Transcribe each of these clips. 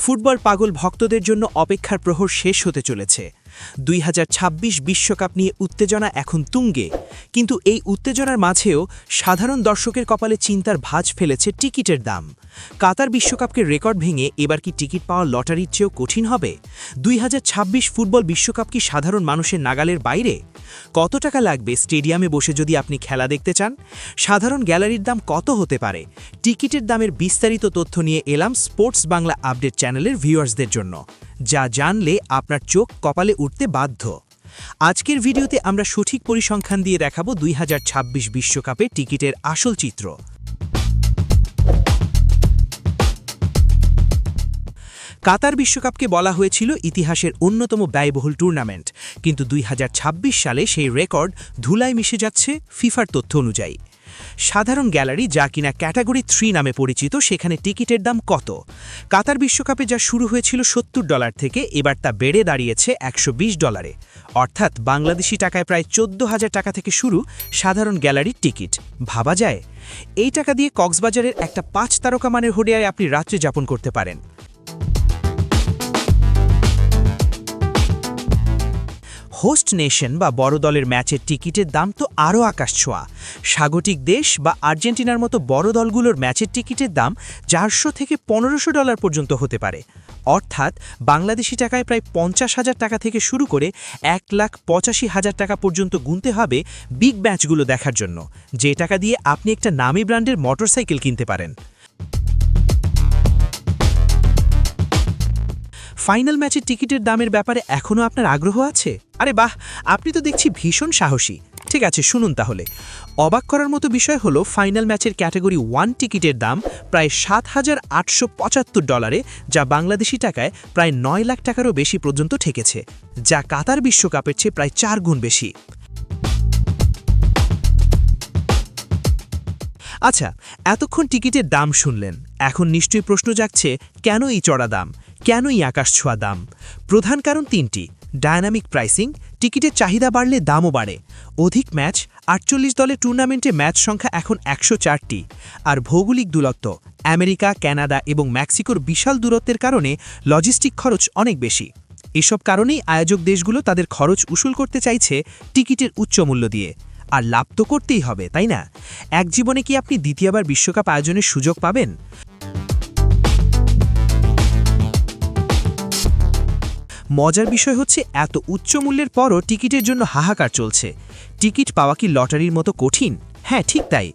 Football পাগল ভক্তদের জন্য অপেক্ষার প্রহর শেষ হতে চলেছে। 2026 বিশ্বকাপ নিয়ে উত্তেজনা এখন তুঙ্গে, কিন্তু এই উত্তেজনার মাঝেও সাধারণ দর্শকের কপালে চিন্তার ভাঁজ ফেলেছে টিকিটের দাম। কাতার বিশ্বকাপকে রেকর্ড ভেঙে এবার কি টিকিট পাওয়া লটারির চেয়েও কঠিন হবে? 2026 ফুটবল বিশ্বকাপ কি সাধারণ মানুষের নাগালের বাইরে? কত টাকা লাগবে স্টেডিয়ামে বসে যদি আপনি খেলা দেখতে চান? সাধারণ গ্যালারির দাম কত হতে পারে? টিকিটের দামের বিস্তারিত তথ্য নিয়ে এলাম স্পোর্টস বাংলা আপডেট চ্যানেলের ভিউয়ার্সদের জন্য, যা জানলে আপনার চোখ কপালে উঠতে বাধ্য। আজকের ভিডিওতে আমরা সঠিক পরিসংখ্যান দিয়ে দেখাবো 2026 বিশ্বকাপে টিকিটের আসল চিত্র। কাতার বিশ্বকাপকে বলা হয়েছিল ইতিহাসের অন্যতম ব্যয়বহুল টুর্নামেন্ট, কিন্তু 2026 সালে সেই রেকর্ড ধুলায় মিশে যাচ্ছে ফিফার তথ্য অনুযায়ী। সাধারণ গ্যালারি, যা কিনা ক্যাটাগরি 3 নামে পরিচিত, সেখানে টিকিটের দাম কত? কাতার বিশ্বকাপে যা শুরু হয়েছিল $70 থেকে, এবার তা বেড়ে দাঁড়িয়েছে $120, অর্থাৎ বাংলাদেশি টাকায় প্রায় 14,000 টাকা থেকে শুরু সাধারণ গ্যালারির টিকিট। ভাবা যায়? এই টাকা দিয়ে কক্সবাজারের একটা 5 তারকা মানের হোটেলে আপনি রাত্রি যাপন করতে পারেন। হোস্ট নেশন বা বড় দলের ম্যাচের টিকিটের দাম তো আরও আকাশছোঁয়া। স্বাগতিক দেশ বা আর্জেন্টিনার মতো বড় দলগুলোর ম্যাচের টিকিটের দাম $400 থেকে $1,500 পর্যন্ত হতে পারে, অর্থাৎ বাংলাদেশি টাকায় প্রায় 50,000 টাকা থেকে শুরু করে 1,85,000 টাকা পর্যন্ত গুনতে হবে বিগ ম্যাচগুলো দেখার জন্য, যে টাকা দিয়ে আপনি একটা নামি ব্র্যান্ডের মোটরসাইকেল কিনতে পারেন। ফাইনাল ম্যাচের টিকিটের দামের ব্যাপারে এখনও আপনার আগ্রহ আছে? আরে বাহ, আপনি তো দেখছি ভীষণ সাহসী। ঠিক আছে, শুনুন তাহলে। অবাক করার মতো বিষয় হলো, ফাইনাল ম্যাচের ক্যাটাগরি 1 টিকিটের দাম প্রায় $7,875, যা বাংলাদেশি টাকায় প্রায় 9 লাখ টাকারও বেশি পর্যন্ত ঠেকেছে, যা কাতার বিশ্বকাপের চেয়ে প্রায় 4 গুণ বেশি। আচ্ছা, এতক্ষণ টিকিটের দাম শুনলেন, এখন নিশ্চয়ই প্রশ্ন জাগছে, কেন এই চড়া দাম, কেন এই আকাশছোঁয়া দাম? প্রধান কারণ 3টি। ডায়নামিক প্রাইসিং, টিকিটের চাহিদা বাড়লে দামও বাড়ে। অধিক ম্যাচ, 48 দলের টুর্নামেন্টে ম্যাচ সংখ্যা এখন 104টি। আর ভৌগোলিক দূরত্ব, আমেরিকা, কানাডা এবং মেক্সিকোর বিশাল দূরত্বের কারণে লজিস্টিক খরচ অনেক বেশি। এসব কারণেই আয়োজক দেশগুলো তাদের খরচ উসুল করতে চাইছে টিকিটের উচ্চ মূল্য দিয়ে। আর লাভ তো করতেই হবে, তাই না? এক জীবনে কি আপনি দ্বিতীয়বার বিশ্বকাপ আয়োজনের সুযোগ পাবেন? মজার বিষয় হচ্ছে, এত উচ্চ মূল্যের পরও টিকিটের জন্য হাহাকার চলছে। টিকিট পাওয়া কি লটারির মতো কঠিন? হ্যাঁ, ঠিক তাই।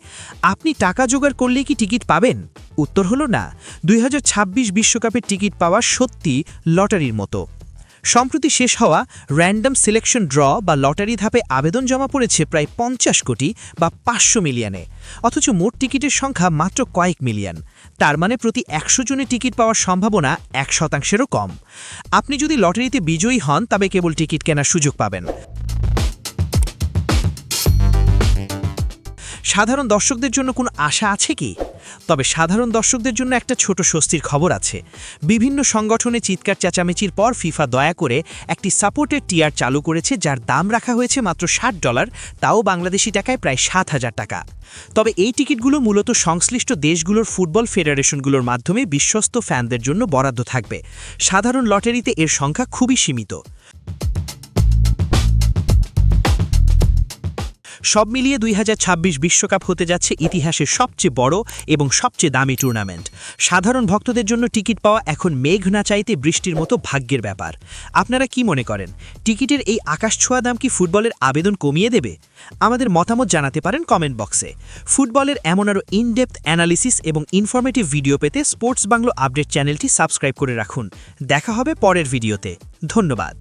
আপনি টাকা জোগাড় করলেই কি টিকিট পাবেন? উত্তর হলো না। 2026 বিশ্বকাপের টিকিট পাওয়া সত্যি লটারির মতো। সম্প্রতি শেষ হওয়া র্যান্ডম সিলেকশন ড্র বা লটারি ধাপে আবেদন জমা পড়েছে প্রায় 50 কোটি বা 500 মিলিয়নে, অথচ মোট টিকিটের সংখ্যা মাত্র কয়েক মিলিয়ন। তার মানে প্রতি 100 জনে টিকিট পাওয়ার সম্ভাবনা 1%-এরও কম। আপনি যদি লটারিতে বিজয়ী হন, তবে কেবল টিকিট কেনার সুযোগ পাবেন। সাধারণ দর্শকদের জন্য কোনো আশা আছে কি? তবে সাধারণ দর্শকদের জন্য একটা ছোট স্বস্তির খবর আছে। বিভিন্ন সংগঠনে চিৎকার চেঁচামেচির পর ফিফা দয়া করে একটি সাপোর্টের টিয়ার চালু করেছে, যার দাম রাখা হয়েছে মাত্র $60, তাও বাংলাদেশি টাকায় প্রায় 7,000 টাকা। তবে এই টিকিটগুলো মূলত সংশ্লিষ্ট দেশগুলোর ফুটবল ফেডারেশনগুলোর মাধ্যমে বিশ্বস্ত ফ্যানদের জন্য বরাদ্দ থাকবে। সাধারণ লটারিতে এর সংখ্যা খুবই সীমিত। সব মিলিয়ে 2026 বিশ্বকাপ হতে যাচ্ছে ইতিহাসের সবচেয়ে বড় এবং সবচেয়ে দামি টুর্নামেন্ট। সাধারণ ভক্তদের জন্য টিকিট পাওয়া এখন মেঘ না চাইতে বৃষ্টির মতো ভাগ্যের ব্যাপার। আপনারা কি মনে করেন, টিকিটের এই আকাশছোঁয়া দাম কি ফুটবলের আবেদন কমিয়ে দেবে? আমাদের মতামত জানাতে পারেন কমেন্ট বক্সে। ফুটবলের এমন আরও ইনডেপথ অ্যানালিসিস এবং ইনফরমেটিভ ভিডিও পেতে স্পোর্টস বাংলা আপডেট চ্যানেলটি সাবস্ক্রাইব করে রাখুন। দেখা হবে পরের ভিডিওতে। ধন্যবাদ।